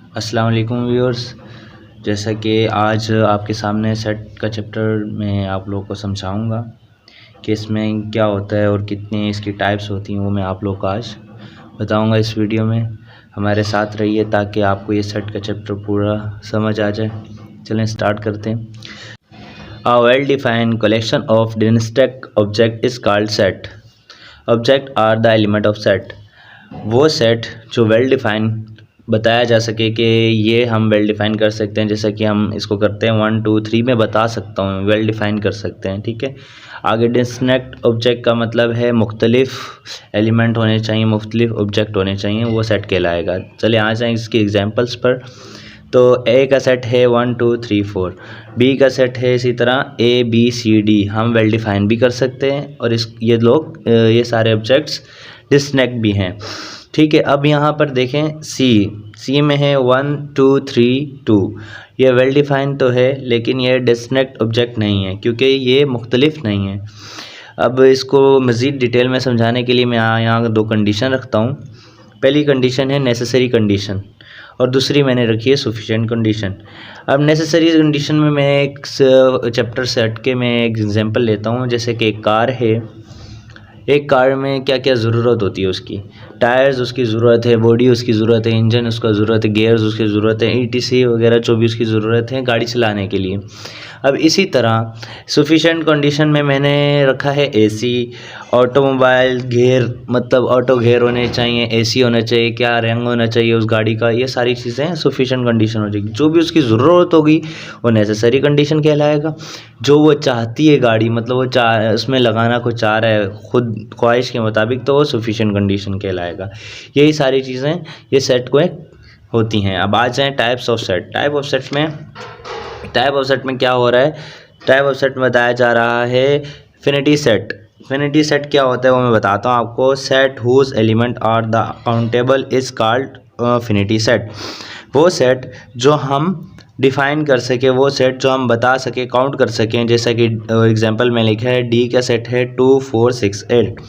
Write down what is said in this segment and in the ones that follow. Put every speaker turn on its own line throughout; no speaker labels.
अस्सलाम वालेकुम व्यूअर्स। जैसा कि आज आपके सामने सेट का चैप्टर मैं आप लोगों को समझाऊंगा कि इसमें क्या होता है और कितनी इसकी टाइप्स होती हैं, वो मैं आप लोगों को आज बताऊंगा इस वीडियो में। हमारे साथ रहिए ताकि आपको ये सेट का चैप्टर पूरा समझ आ जाए। चलें स्टार्ट करते हैं। A well defined collection of dynastic object is called set. Object are the element of set. वो सेट जो वेल डिफाइन बताया जा सके कि ये हम वेल डिफाइन कर सकते हैं, जैसा कि हम इसको करते हैं 1 2 3 में बता सकता हूँ, वेल डिफाइन कर सकते हैं। ठीक है, आगे डिस्कनेक्ट ऑब्जेक्ट का मतलब है मुख्तलिफ एलिमेंट होने चाहिए, मुख्तलिफ ऑब्जेक्ट होने चाहिए, वो सेट कहलाएगा। चले आ जाएँ इसके एग्जांपल्स पर। तो ए का सेट है 1 2 3 4, बी का सेट है इसी तरह ए बी सी डी, हम वेल डिफाइन भी कर सकते हैं और ये सारे ऑब्जेक्ट्स डिस्कनेक्ट भी हैं। ठीक है, अब यहाँ पर देखें सी में है 1 2 3 2, ये वेल डिफाइन तो है लेकिन ये डिस्कनेक्ट ऑब्जेक्ट नहीं है क्योंकि ये मुख्तलिफ नहीं है। अब इसको मज़ीद डिटेल में समझाने के लिए मैं यहाँ दो कंडीशन रखता हूँ। पहली कंडीशन है नेसेसरी कंडीशन और दूसरी मैंने रखी है सफिशिएंट कंडीशन। अब नेसेसरी कंडीशन में मैं एक चैप्टर सेट के मैं एक एग्जांपल लेता हूँ। जैसे कि एक कार है, एक कार में क्या क्या ज़रूरत होती है उसकी, टायर्स उसकी ज़रूरत है, बॉडी उसकी ज़रूरत है, इंजन उसका ज़रूरत है, गियर्स उसकी ज़रूरत है, ETC वगैरह जो भी उसकी ज़रूरत है गाड़ी चलाने के लिए। अब इसी तरह सफिशिएंट कंडीशन में मैंने रखा है AC, ऑटोमोबाइल गियर, मतलब ऑटो गियर होने चाहिए, AC होना चाहिए, क्या रंग होना चाहिए उस गाड़ी का, ये सारी चीज़ें सफिशिएंट कंडीशन हो जाएगी। जो भी उसकी ज़रूरत होगी वो नेसेसरी कंडीशन कहलाएगा। जो वो चाहती है गाड़ी, मतलब वो उसमें लगाना को चाह रहा है खुद ख्वाहिश के मुताबिक, तो वो सफिशिएंट कंडीशन कहलाएगा। यही सारी चीज़ें ये सेट को होती हैं। अब आ जाएँ types of set. Type of set में क्या हो रहा है, टाइप ऑफ सेट में बताया जा रहा है फिनिटी सेट। फिनिटी सेट क्या होता है वो मैं बताता हूँ आपको। Set whose element are the countable is called finite set. वो सेट जो हम डिफ़ाइन कर सके, वो सेट जो हम बता सके, काउंट कर सकें। जैसा कि एग्जांपल में लिखा है D का सेट है 2 4 6 8,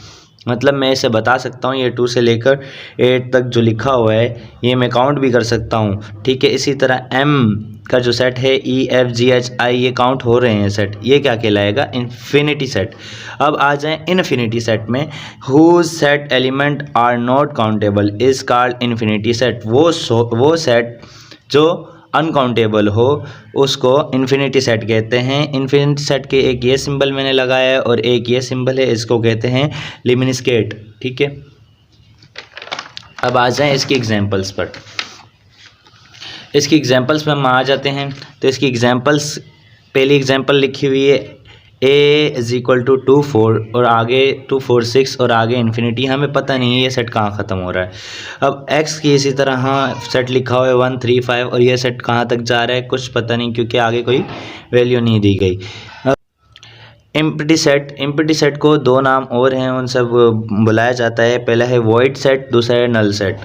मतलब मैं इसे बता सकता हूँ, ये 2 से लेकर 8 तक जो लिखा हुआ है ये मैं काउंट भी कर सकता हूँ। ठीक है, इसी तरह M का जो सेट है E F G H I, ये काउंट हो रहे हैं सेट, ये क्या कहलाएगा, इन्फिनिटी सेट। अब आ जाएं इनफिनिटी सेट में। Whose set element are not countable is called infinity set. वो सेट जो अनकाउंटेबल हो उसको इन्फिनिटी सेट कहते हैं। इन्फिनिटी सेट के एक ये सिंबल मैंने लगाया है और एक ये सिंबल है, इसको कहते हैं लिमिनस्केट। ठीक है, अब आ जाएं इसकी एग्जांपल्स पर। इसकी एग्जांपल्स में हम आ जाते हैं। तो इसकी एग्जांपल्स, पहली एग्जांपल लिखी हुई है A इज़ इक्वल टू 2 4 और आगे 2 4 6 और आगे इन्फिनिटी, हमें पता नहीं है ये सेट कहाँ ख़त्म हो रहा है। अब X की इसी तरह हाँ सेट लिखा हुआ है 1 3 5 और ये सेट कहाँ तक जा रहा है कुछ पता नहीं क्योंकि आगे कोई वैल्यू नहीं दी गई। एम्प्टी सेट को दो नाम और हैं, उन सब बुलाया जाता है। पहला है वॉइड सेट, दूसरा है नल सेट।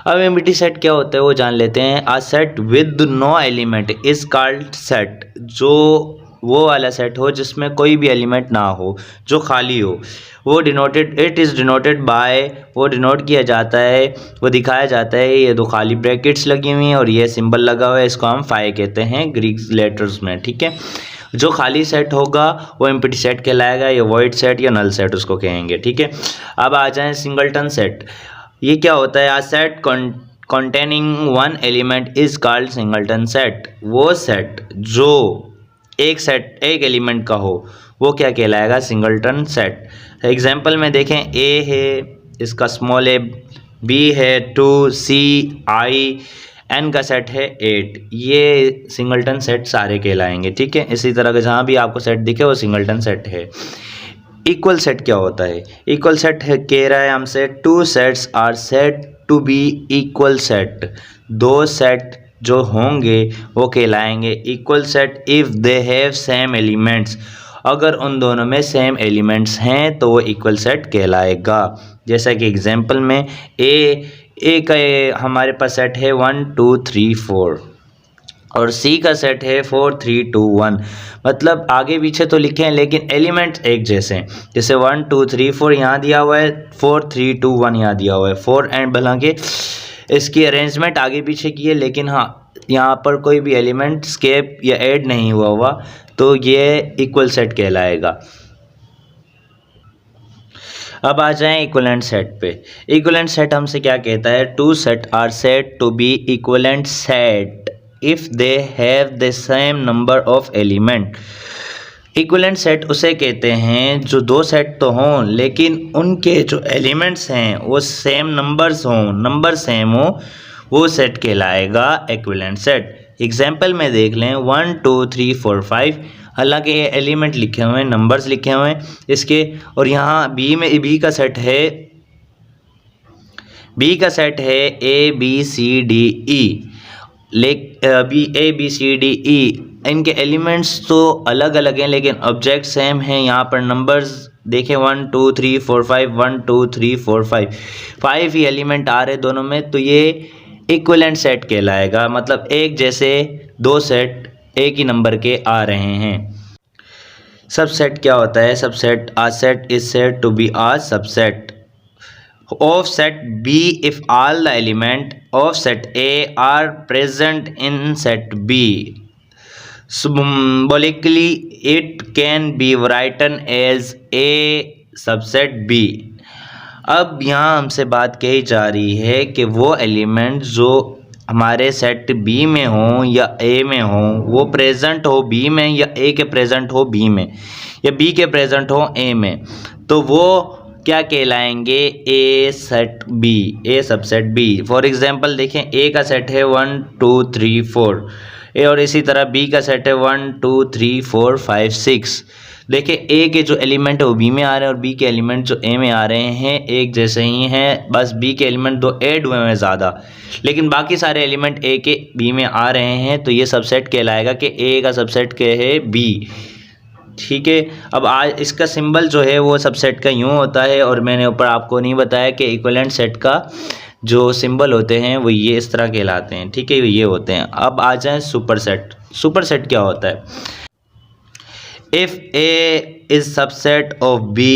अब एम्प्टी सेट क्या होता है वो जान लेते हैं। A set with no element is called set. जो वो वाला सेट हो जिसमें कोई भी एलिमेंट ना हो, जो खाली हो, वो इट इज़ डिनोटेड बाय, वो डिनोट किया जाता है, वो दिखाया जाता है। ये दो खाली ब्रैकेट्स लगी हुई हैं और ये सिंबल लगा हुआ है, इसको हम फाई कहते हैं ग्रीक लेटर्स में। ठीक है, जो खाली सेट होगा वो एम्प्टी सेट कहलाएगा, या वॉइड सेट या नल सेट उसको कहेंगे। ठीक है, अब आ जाएं सिंगलटन सेट। ये क्या होता है, a set containing one element is called singleton set. वो सेट जो एक एलिमेंट का हो वो क्या कहलाएगा, सिंगलटन सेट। एग्जांपल में देखें, A है इसका स्मॉल a, B है 2, C I, N का सेट है 8, ये सिंगलटन सेट सारे कहलाएंगे। ठीक है, इसी तरह का जहाँ भी आपको सेट दिखे वो सिंगलटन सेट है। इक्वल सेट क्या होता है, इक्वल सेट है कह रहा है हमसे 2 sets are set to be equal set. दो सेट जो होंगे वो कहलाएंगे equal set if they have same elements. अगर उन दोनों में सेम एलिमेंट्स हैं तो वो इक्वल सेट कहलाएगा। जैसा कि एग्जांपल में ए का हमारे पास सेट है 1 2 3 4 और C का सेट है 4 3 2 1, मतलब आगे पीछे तो लिखे हैं लेकिन एलिमेंट्स एक जैसे हैं। जैसे 1 2 3 4 यहाँ दिया हुआ है, 4 3 2 1 यहाँ दिया हुआ है। 4 एंड हालांकि इसकी अरेंजमेंट आगे पीछे की है, लेकिन हाँ यहाँ पर कोई भी एलिमेंट स्केप या ऐड नहीं हुआ तो ये इक्वल सेट कहलाएगा। अब आ जाएं इक्विवेलेंट सेट पे। इक्विवेलेंट सेट हमसे क्या कहता है, two set are set to be equivalent set if they have the same number of element. Equivalent set उसे कहते हैं जो दो सेट तो हों लेकिन उनके जो एलिमेंट्स हैं वो सेम नंबर्स हों, नंबर सेम हो, वो सेट कहलाएगा इक्विवेलेंट सेट। एग्जाम्पल में देख लें 1 2 3 4 5, हालांकि ये एलिमेंट लिखे हुए हैं, नंबर्स लिखे हुए हैं इसके, और यहाँ बी का सेट है, बी का सेट है A B C D E, A B C D E, इनके एलिमेंट्स तो अलग अलग हैं लेकिन ऑब्जेक्ट सेम हैं। यहाँ पर नंबर्स देखें 1 2 3 4 5, 1 2 3 4 5, 5 ही एलिमेंट आ रहे दोनों में, तो ये इक्विवेलेंट सेट कहलाएगा। मतलब एक जैसे दो सेट एक ही नंबर के आ रहे हैं। सबसेट क्या होता है, subset a set is said to be a subset of set B if all the element of set A are present in set B. Symbolically it can be written as A subset B. अब यहाँ हमसे बात कही जा रही है कि वो एलिमेंट जो हमारे सेट B में हो या A में हो वो प्रेजेंट हो B में, या A के प्रेजेंट हो B में, या B के प्रेजेंट हो A में, तो वो क्या कहलाएंगे, A set B, A subset B. For example देखें ए का सेट है 1 2 3 4 ए, और इसी तरह बी का सेट है 1 2 3 4 5 6। देखिए ए के जो एलिमेंट है वो बी में आ रहे हैं और बी के एलिमेंट जो ए में आ रहे हैं एक जैसे ही हैं, बस बी के एलिमेंट दो ऐड हुए हैं ज़्यादा, लेकिन बाकी सारे एलिमेंट ए के बी में आ रहे हैं, तो ये सबसेट कहलाएगा कि ए का सबसेट क्या है, बी। ठीक है, अब आज इसका सिंबल जो है वो सबसेट का यूँ होता है, और मैंने ऊपर आपको नहीं बताया कि इक्विवेलेंट सेट का जो सिंबल होते हैं वो ये इस तरह कहलाते हैं। ठीक है, ये होते हैं। अब आ जाएं सुपर सेट। सुपर सेट क्या होता है, if A is subset of B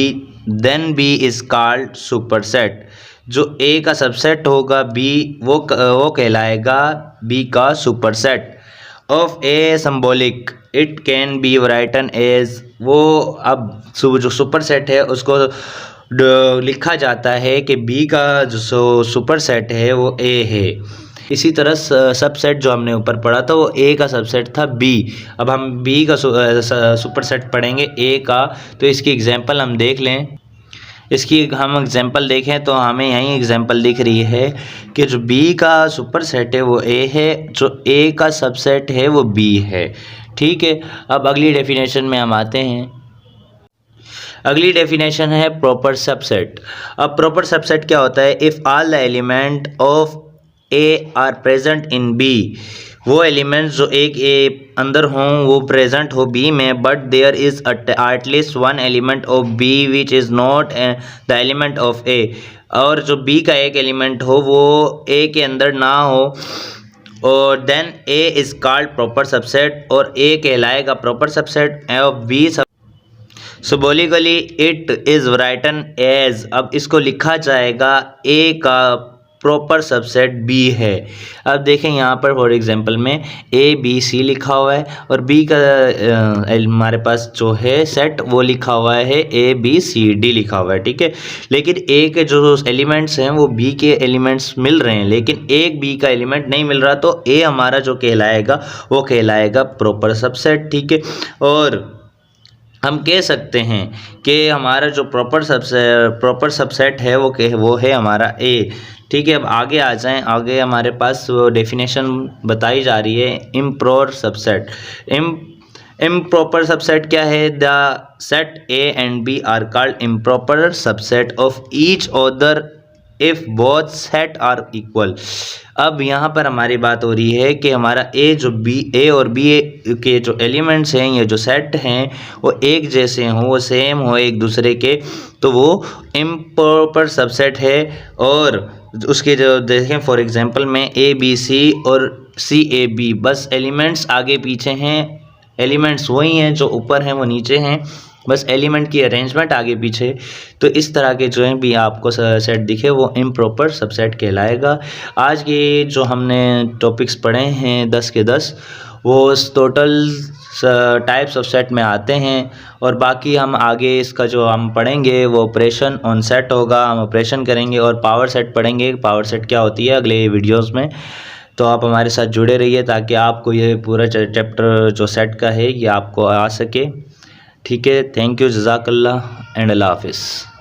then B is called super set. जो ए का सबसेट होगा बी वो कहलाएगा बी का super set. Of A symbolic it can be written as, वो अब जो सुपर सेट है उसको लिखा जाता है कि बी का जो सुपर सेट है वो ए है। इसी तरह सबसेट जो हमने ऊपर पढ़ा था वो ए का सबसेट था बी। अब हम बी का सुपर सेट पढ़ेंगे ए का, तो इसकी एग्जांपल हम देख लें। इसकी हम एग्जांपल देखें तो हमें यही एग्जांपल दिख रही है कि जो B का सुपर सेट है वो A है, जो A का सबसेट है वो B है। ठीक है, अब अगली डेफिनेशन में हम आते हैं। अगली डेफिनेशन है प्रॉपर सबसेट। अब प्रॉपर सबसेट क्या होता है, if all the element of A are present in B, वो एलिमेंट्स जो एक ए अंदर हों वो प्रेजेंट हो बी में, but there is at least one element of B which is not the element of A, और जो बी का एक एलिमेंट हो वो ए के अंदर ना हो, और then A is called proper subset, और ए कहलाएगा proper subset of B. Symbolically it is written as, अब इसको लिखा जाएगा ए का प्रॉपर सबसेट बी है। अब देखें यहाँ पर फॉर एग्जांपल में ए बी सी लिखा हुआ है और बी का हमारे पास जो है सेट वो लिखा हुआ है ए बी सी डी लिखा हुआ है। ठीक है, लेकिन ए के जो एलिमेंट्स हैं वो बी के एलिमेंट्स मिल रहे हैं, लेकिन एक बी का एलिमेंट नहीं मिल रहा, तो ए हमारा जो कहलाएगा वो कहलाएगा प्रॉपर सबसेट। ठीक है, और हम कह सकते हैं कि हमारा जो प्रॉपर सबसेट है वो है हमारा ए। ठीक है, अब आगे आ जाएं। आगे हमारे पास वो डेफिनेशन बताई जा रही है इम्प्रॉपर सबसेट। इम्प्रॉपर सबसेट क्या है, the set A and B are called improper subset of each other if both set are equal. अब यहाँ पर हमारी बात हो रही है कि हमारा ए और बी के जो एलिमेंट्स हैं, ये जो सेट हैं वो एक जैसे हों, वो सेम हो एक दूसरे के, तो वो इम्प्रॉपर सबसेट है। और उसके जो देखें फॉर एग्जांपल में ए बी सी और सी ए बी, बस एलिमेंट्स आगे पीछे हैं, एलिमेंट्स वही हैं, जो ऊपर हैं वो नीचे हैं, बस एलिमेंट की अरेंजमेंट आगे पीछे। तो इस तरह के जो है भी आपको सेट दिखे वो इम्प्रॉपर सबसेट कहलाएगा। आज के जो हमने टॉपिक्स पढ़े हैं 10 के 10 वो टोटल टाइप्स ऑफ सेट में आते हैं। और बाकी हम आगे इसका जो हम पढ़ेंगे वो ऑपरेशन ऑन सेट होगा, हम ऑपरेशन करेंगे और पावर सेट पढ़ेंगे, पावर सेट क्या होती है अगले वीडियोस में। तो आप हमारे साथ जुड़े रहिए ताकि आपको ये पूरा चैप्टर जो सेट का है ये आपको आ सके। ठीक है, थैंक यू, जज़ाकल्लाह एंड अल्लाह हाफिज़।